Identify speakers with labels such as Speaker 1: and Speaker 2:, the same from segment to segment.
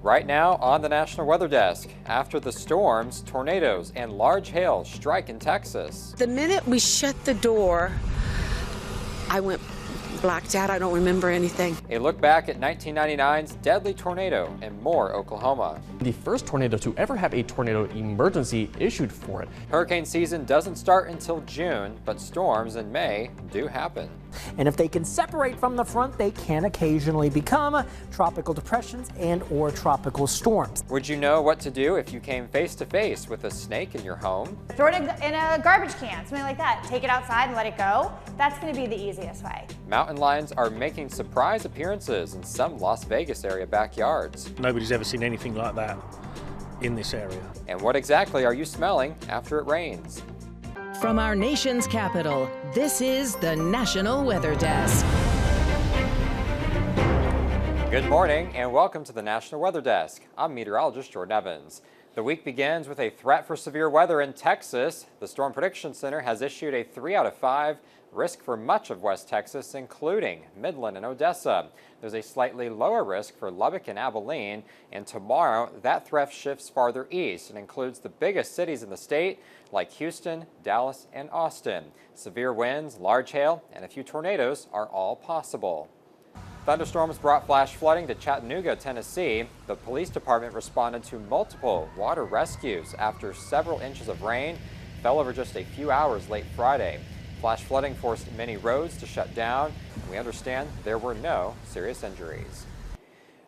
Speaker 1: Right now on the National Weather Desk, after the storms, tornadoes and large hail strike in Texas.
Speaker 2: The minute we shut the door, I went blacked out. I don't remember anything.
Speaker 1: A look back at 1999's deadly tornado in Moore, Oklahoma.
Speaker 3: The first tornado to ever have a tornado emergency issued for it.
Speaker 1: Hurricane season doesn't start until June, but storms in May do happen.
Speaker 4: And if they can separate from the front, they can occasionally become tropical depressions and or tropical storms.
Speaker 1: Would you know what to do if you came face to face with a snake in your home?
Speaker 5: Throw it in a garbage can, something like that. Take it outside and let it go. That's going to be the easiest way.
Speaker 1: Mountain lions are making surprise appearances in some Las Vegas area backyards.
Speaker 6: Nobody's ever seen anything like that in this area.
Speaker 1: And what exactly are you smelling after it rains?
Speaker 7: From our nation's capital, this is the National Weather Desk.
Speaker 1: Good morning and welcome to the National Weather Desk. I'm meteorologist Jordan Evans. The week begins with a threat for severe weather in Texas. The Storm Prediction Center has issued a 3 out of 5 risk for much of West Texas, including Midland and Odessa. There's a slightly lower risk for Lubbock and Abilene, and tomorrow that threat shifts farther east and includes the biggest cities in the state like Houston, Dallas, and Austin. Severe winds, large hail, and a few tornadoes are all possible. Thunderstorms brought flash flooding to Chattanooga, Tennessee. The police department responded to multiple water rescues after several inches of rain fell over just a few hours late Friday. Flash flooding forced many roads to shut down. We understand there were no serious injuries.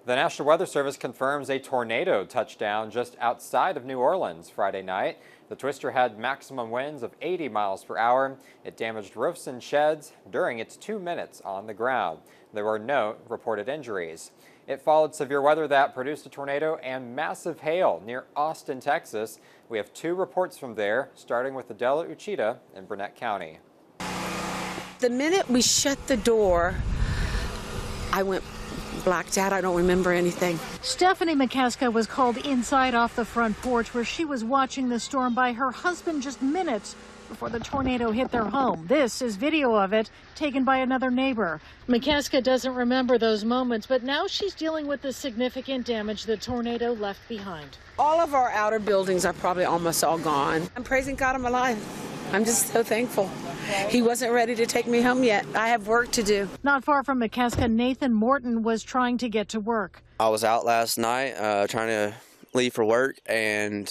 Speaker 1: The National Weather Service confirms a tornado touched down just outside of New Orleans Friday night. The twister had maximum winds of 80 miles per hour. It damaged roofs and sheds during its 2 minutes on the ground. There were no reported injuries. It followed severe weather that produced a tornado and massive hail near Austin, Texas. We have 2 reports from there, starting with the De La Uchita in Burnett County.
Speaker 2: The minute we shut the door, I went blacked out. I don't remember anything.
Speaker 8: Stephanie McCaska was called inside off the front porch where she was watching the storm by her husband just minutes before the tornado hit their home. This is video of it taken by another neighbor. McCaska doesn't remember those moments, but now she's dealing with the significant damage the tornado left behind.
Speaker 2: All of our outer buildings are probably almost all gone. I'm praising God I'm alive. I'm just so thankful. He wasn't ready to take me home yet. I have work to do.
Speaker 8: Not far from McCaska, Nathan Morton was trying to get to work.
Speaker 9: I was out last night trying to leave for work, and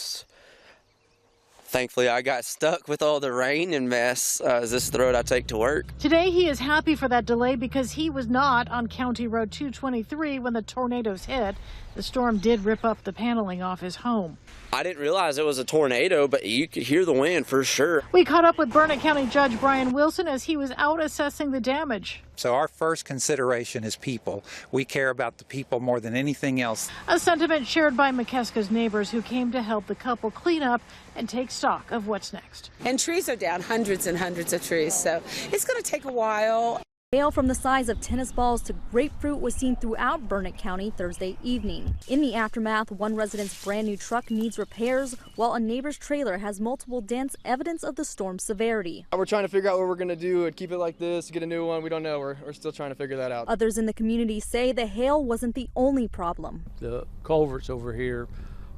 Speaker 9: thankfully I got stuck with all the rain and mess. Is this the road I take to work?
Speaker 8: Today he is happy for that delay because he was not on County Road 223 when the tornadoes hit. The storm did rip up the paneling off his home.
Speaker 9: I didn't realize it was a tornado, but you could hear the wind for sure.
Speaker 8: We caught up with Burnett County Judge Brian Wilson as he was out assessing the damage.
Speaker 10: So our first consideration is people. We care about the people more than anything else.
Speaker 8: A sentiment shared by McCaska's neighbors who came to help the couple clean up and take stock of what's next.
Speaker 2: And trees are down, hundreds and hundreds of trees, so it's going to take a while.
Speaker 11: Hail from the size of tennis balls to grapefruit was seen throughout Burnett County Thursday evening. In the aftermath, one resident's brand new truck needs repairs, while a neighbor's trailer has multiple dents, evidence of the storm's severity.
Speaker 12: We're trying to figure out what we're going to do and keep it like this, get a new one. We don't know. We're still trying to figure that out.
Speaker 11: Others in the community say the hail wasn't the only problem.
Speaker 13: The culverts over here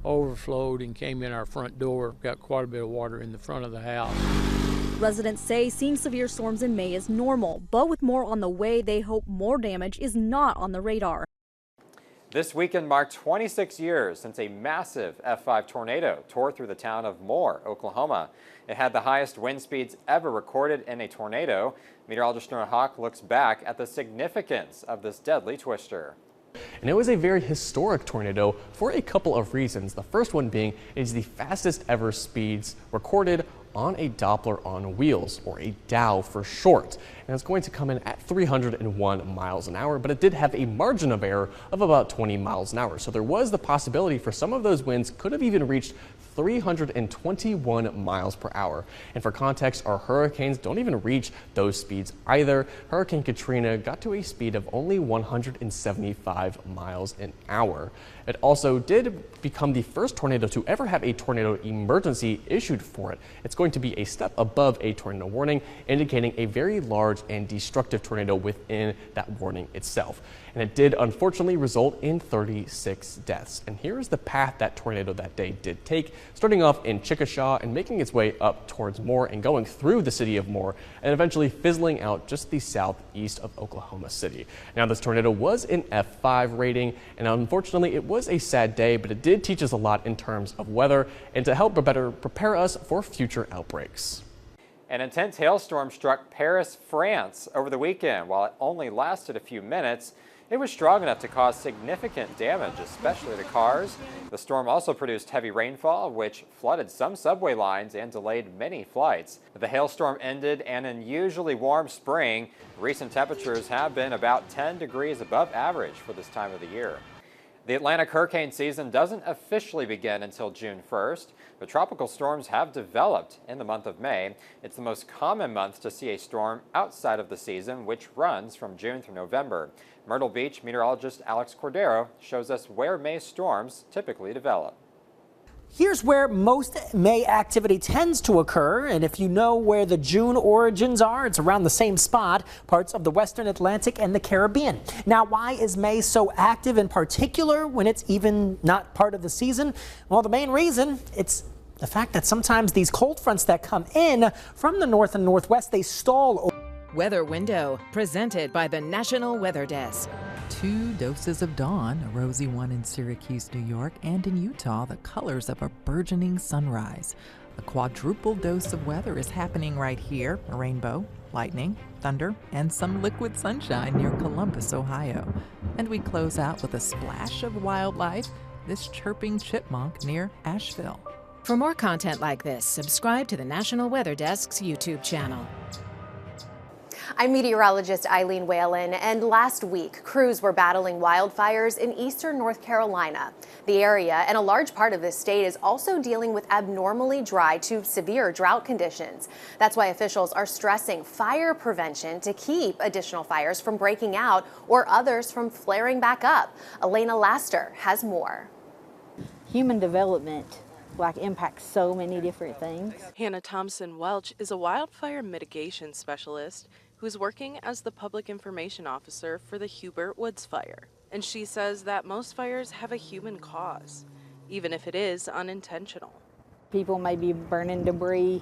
Speaker 13: overflowed and came in our front door. Got quite a bit of water in the front of the house.
Speaker 11: Residents say seeing severe storms in May is normal, but with more on the way, they hope more damage is not on the radar.
Speaker 1: This weekend marked 26 years since a massive F5 tornado tore through the town of Moore, Oklahoma. It had the highest wind speeds ever recorded in a tornado. Meteorologist Nora Hawk looks back at the significance of this deadly twister.
Speaker 3: And it was a very historic tornado for a couple of reasons. The first one being it is the fastest ever speeds recorded on a Doppler on wheels, or a Dow for short. And it's going to come in at 301 miles an hour, but it did have a margin of error of about 20 miles an hour. So there was the possibility for some of those winds could have even reached 321 miles per hour. And for context, our hurricanes don't even reach those speeds either. Hurricane Katrina got to a speed of only 175 miles an hour. It also did become the first tornado to ever have a tornado emergency issued for it. It's going to be a step above a tornado warning, indicating a very large and destructive tornado within that warning itself. and it did unfortunately result in 36 deaths. And here is the path that tornado that day did take, starting off in Chickasha and making its way up towards Moore and going through the city of Moore and eventually fizzling out just the southeast of Oklahoma City. Now, this tornado was an F5 rating, and unfortunately it was a sad day, but it did teach us a lot in terms of weather and to help better prepare us for future outbreaks.
Speaker 1: An intense hailstorm struck Paris, France over the weekend. While it only lasted a few minutes, it was strong enough to cause significant damage, especially to cars. The storm also produced heavy rainfall, which flooded some subway lines and delayed many flights. The hailstorm ended an unusually warm spring. Recent temperatures have been about 10 degrees above average for this time of the year. The Atlantic hurricane season doesn't officially begin until June 1st, but tropical storms have developed in the month of May. It's the most common month to see a storm outside of the season, which runs from June through November. Myrtle Beach meteorologist Alex Cordero shows us where May storms typically develop.
Speaker 4: Here's where most May activity tends to occur, and if you know where the June origins are, it's around the same spot, parts of the Western Atlantic and the Caribbean. Now, why is May so active in particular when it's even not part of the season? Well, the main reason, it's the fact that sometimes these cold fronts that come in from the north and northwest, they stall.
Speaker 7: Weather Window, presented by the National Weather Desk.
Speaker 14: 2 doses of dawn, a rosy one in Syracuse, New York, and in Utah, the colors of a burgeoning sunrise. A quadruple dose of weather is happening right here, a rainbow, lightning, thunder, and some liquid sunshine near Columbus, Ohio. And we close out with a splash of wildlife, this chirping chipmunk near Asheville.
Speaker 7: For more content like this, subscribe to the National Weather Desk's YouTube channel.
Speaker 15: I'm meteorologist Eileen Whalen, and last week, crews were battling wildfires in eastern North Carolina. The area and a large part of this state is also dealing with abnormally dry to severe drought conditions. That's why officials are stressing fire prevention to keep additional fires from breaking out or others from flaring back up. Elena Laster has more.
Speaker 16: Human development impacts so many different things.
Speaker 17: Hannah Thompson Welch is a wildfire mitigation specialist who's working as the public information officer for the Hubert Woods fire. And she says that most fires have a human cause, even if it is unintentional.
Speaker 16: People may be burning debris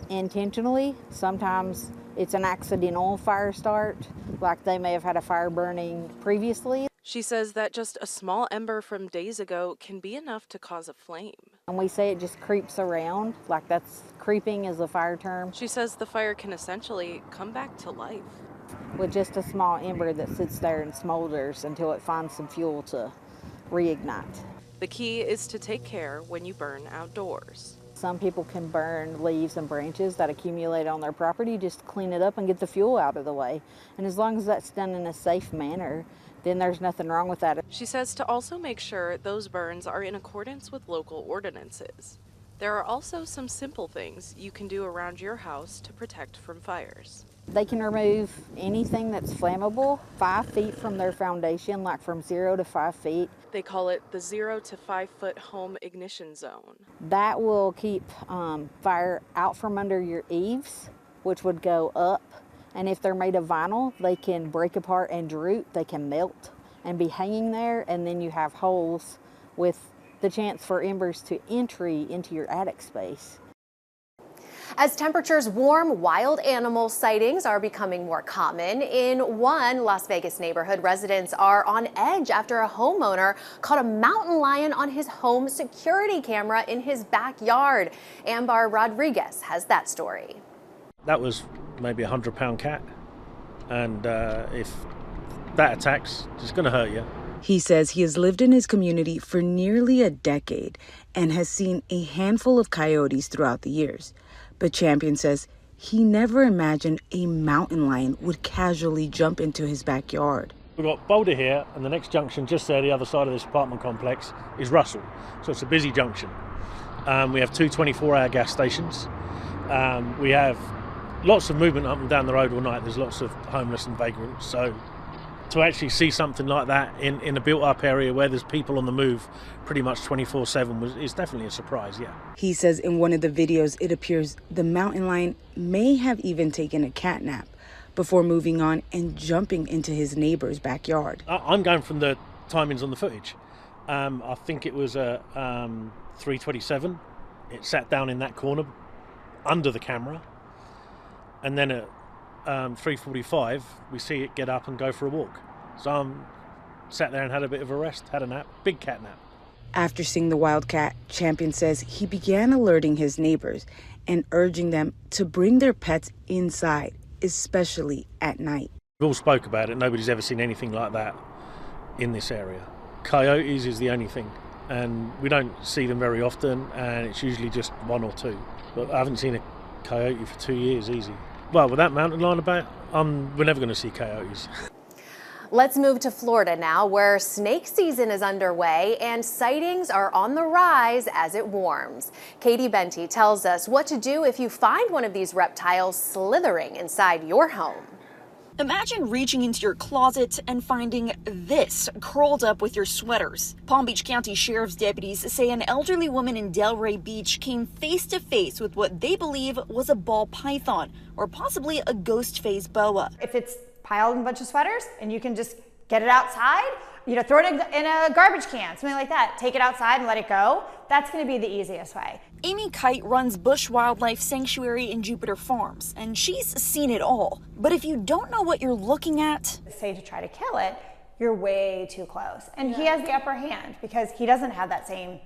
Speaker 16: intentionally. Sometimes it's an accidental fire start, like they may have had a fire burning previously.
Speaker 17: She says that just a small ember from days ago can be enough to cause a flame.
Speaker 16: And we say it just creeps around, like that's creeping is a fire term.
Speaker 17: She says the fire can essentially come back to life.
Speaker 16: With just a small ember that sits there and smolders until it finds some fuel to reignite.
Speaker 17: The key is to take care when you burn outdoors.
Speaker 16: Some people can burn leaves and branches that accumulate on their property, just clean it up and get the fuel out of the way. And as long as that's done in a safe manner, then there's nothing wrong with that.
Speaker 17: She says to also make sure those burns are in accordance with local ordinances. There are also some simple things you can do around your house to protect from fires.
Speaker 16: They can remove anything that's flammable 5 feet from their foundation, like from 0 to 5 feet.
Speaker 17: They call it the 0 to 5 foot home ignition zone.
Speaker 16: That will keep fire out from under your eaves, which would go up. And if they're made of vinyl, they can break apart and droop, they can melt and be hanging there, and then you have holes with the chance for embers to entry into your attic space.
Speaker 15: As temperatures warm, wild animal sightings are becoming more common. In one Las Vegas neighborhood, residents are on edge after a homeowner caught a mountain lion on his home security camera in his backyard. Ambar Rodriguez has that story.
Speaker 6: That was maybe a 100-pound cat, and if that attacks, it's going to hurt you.
Speaker 18: He says he has lived in his community for nearly a decade and has seen a handful of coyotes throughout the years. But Champion says he never imagined a mountain lion would casually jump into his backyard.
Speaker 6: We've got Boulder here, and the next junction just there, the other side of this apartment complex, is Russell. So it's a busy junction. We have 2 24-hour gas stations. We have lots of movement up and down the road all night. There's lots of homeless and vagrants. So to actually see something like that in a built-up area where there's people on the move pretty much 24/7 is definitely a surprise, yeah.
Speaker 18: He says in one of the videos it appears the mountain lion may have even taken a cat nap before moving on and jumping into his neighbor's backyard.
Speaker 6: I'm going from the timings on the footage. I think it was a 3:27. It sat down in that corner under the camera, and then at 3:45 we see it get up and go for a walk. So I sat there and had a bit of a rest, had a nap, big cat nap.
Speaker 18: After seeing the wildcat, Champion says he began alerting his neighbors and urging them to bring their pets inside, especially at night.
Speaker 6: We all spoke about it. Nobody's ever seen anything like that in this area. Coyotes is the only thing, and we don't see them very often, and it's usually just one or two. But I haven't seen a coyote for 2 years easy. Well, with that mountain lion about, we're never going to see coyotes.
Speaker 15: Let's move to Florida now, where snake season is underway and sightings are on the rise as it warms. Katie Benty tells us what to do if you find one of these reptiles slithering inside your home.
Speaker 19: Imagine reaching into your closet and finding this curled up with your sweaters. Palm Beach County Sheriff's deputies say an elderly woman in Delray Beach came face to face with what they believe was a ball python or possibly a ghost-faced boa.
Speaker 5: If it's piled in a bunch of sweaters and you can just get it outside, throw it in a garbage can, something like that. Take it outside and let it go. That's going to be the easiest way.
Speaker 19: Amy Kite runs Bush Wildlife Sanctuary in Jupiter Farms, and she's seen it all. But if you don't know what you're looking at,
Speaker 5: say to try to kill it, you're way too close. And he has the upper hand because he doesn't have that same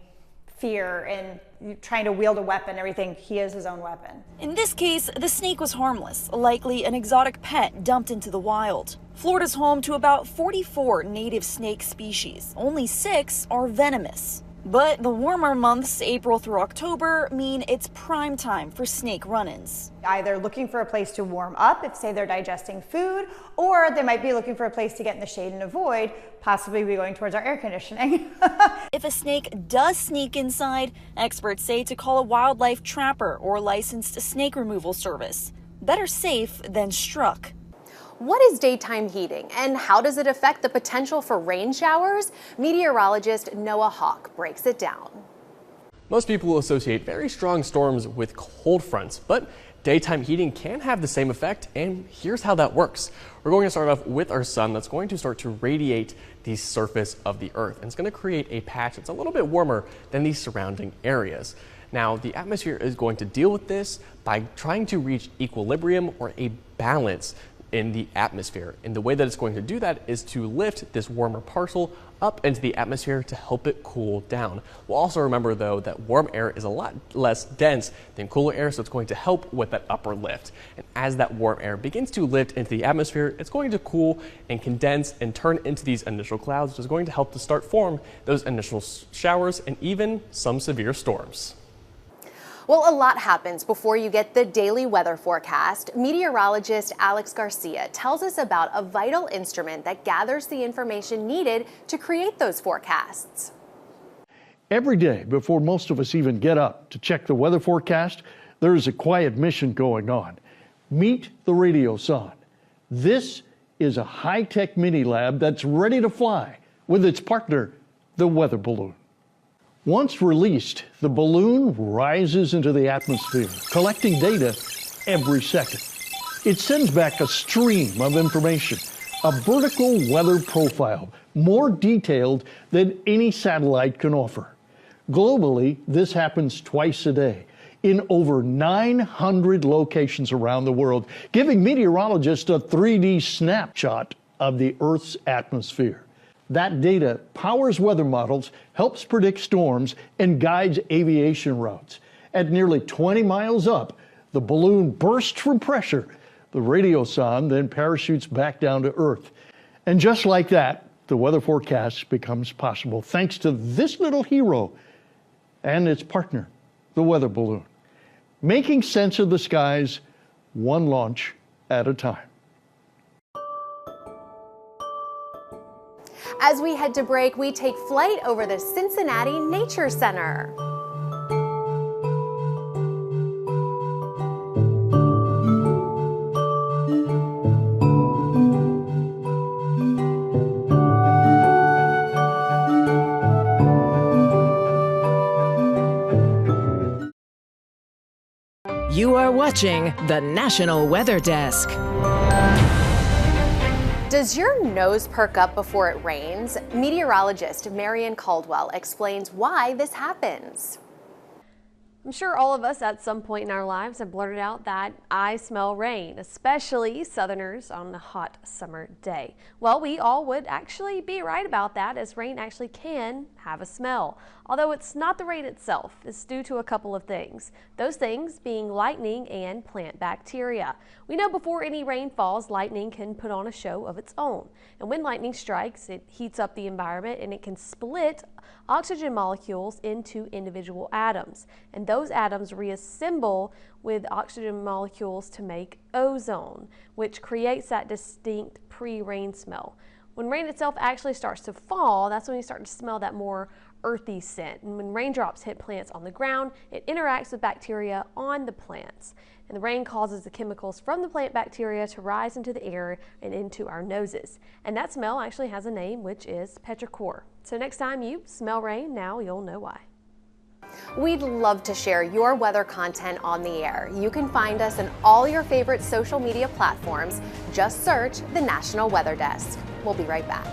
Speaker 5: fear and trying to wield a weapon and everything. He is his own weapon.
Speaker 19: In this case, the snake was harmless, likely an exotic pet dumped into the wild. Florida's home to about 44 native snake species. Only 6 are venomous. But the warmer months, April through October, mean it's prime time for snake run-ins.
Speaker 5: Either looking for a place to warm up if, say, they're digesting food, or they might be looking for a place to get in the shade and avoid, possibly be going towards our air conditioning.
Speaker 19: If a snake does sneak inside, experts say to call a wildlife trapper or licensed snake removal service. Better safe than struck.
Speaker 15: What is daytime heating and how does it affect the potential for rain showers? Meteorologist Noah Hawk breaks it down.
Speaker 3: Most people associate very strong storms with cold fronts, but daytime heating can have the same effect, and here's how that works. We're going to start off with our sun that's going to start to radiate the surface of the earth, and it's going to create a patch that's a little bit warmer than the surrounding areas. Now, the atmosphere is going to deal with this by trying to reach equilibrium or a balance in the atmosphere. And the way that it's going to do that is to lift this warmer parcel up into the atmosphere to help it cool down. We'll also remember though that warm air is a lot less dense than cooler air, so it's going to help with that upper lift. And as that warm air begins to lift into the atmosphere, it's going to cool and condense and turn into these initial clouds, which is going to help to start form those initial showers and even some severe storms.
Speaker 15: Well, a lot happens before you get the daily weather forecast. Meteorologist Alex Garcia tells us about a vital instrument that gathers the information needed to create those forecasts.
Speaker 20: Every day, before most of us even get up to check the weather forecast, there is a quiet mission going on. Meet the radio sonde. This is a high-tech mini lab that's ready to fly with its partner, the weather balloon. Once released, the balloon rises into the atmosphere, collecting data every second. It sends back a stream of information, a vertical weather profile, more detailed than any satellite can offer. Globally, this happens twice a day in over 900 locations around the world, giving meteorologists a 3D snapshot of the Earth's atmosphere. That data powers weather models, helps predict storms, and guides aviation routes. At nearly 20 miles up, the balloon bursts from pressure. The radio sonde then parachutes back down to Earth. And just like that, the weather forecast becomes possible thanks to this little hero and its partner, the weather balloon, making sense of the skies one launch at a time.
Speaker 15: As we head to break, we take flight over the Cincinnati Nature Center.
Speaker 7: You are watching the National Weather Desk.
Speaker 15: Does your nose perk up before it rains? Meteorologist Marion Caldwell explains why this happens.
Speaker 21: I'm sure all of us at some point in our lives have blurted out that I smell rain, especially Southerners on a hot summer day. Well, we all would actually be right about that, as rain actually can have a smell. Although it's not the rain itself, it's due to a couple of things. Those things being lightning and plant bacteria. We know before any rain falls, lightning can put on a show of its own. And when lightning strikes, it heats up the environment and it can split oxygen molecules into individual atoms. And those atoms reassemble with oxygen molecules to make ozone, which creates that distinct pre-rain smell. When rain itself actually starts to fall, that's when you start to smell that more earthy scent. And when raindrops hit plants on the ground, it interacts with bacteria on the plants. And the rain causes the chemicals from the plant bacteria to rise into the air and into our noses. And that smell actually has a name, which is petrichor. So next time you smell rain, now you'll know why.
Speaker 15: We'd love to share your weather content on the air. You can find us on all your favorite social media platforms. Just search the National Weather Desk. We'll be right back.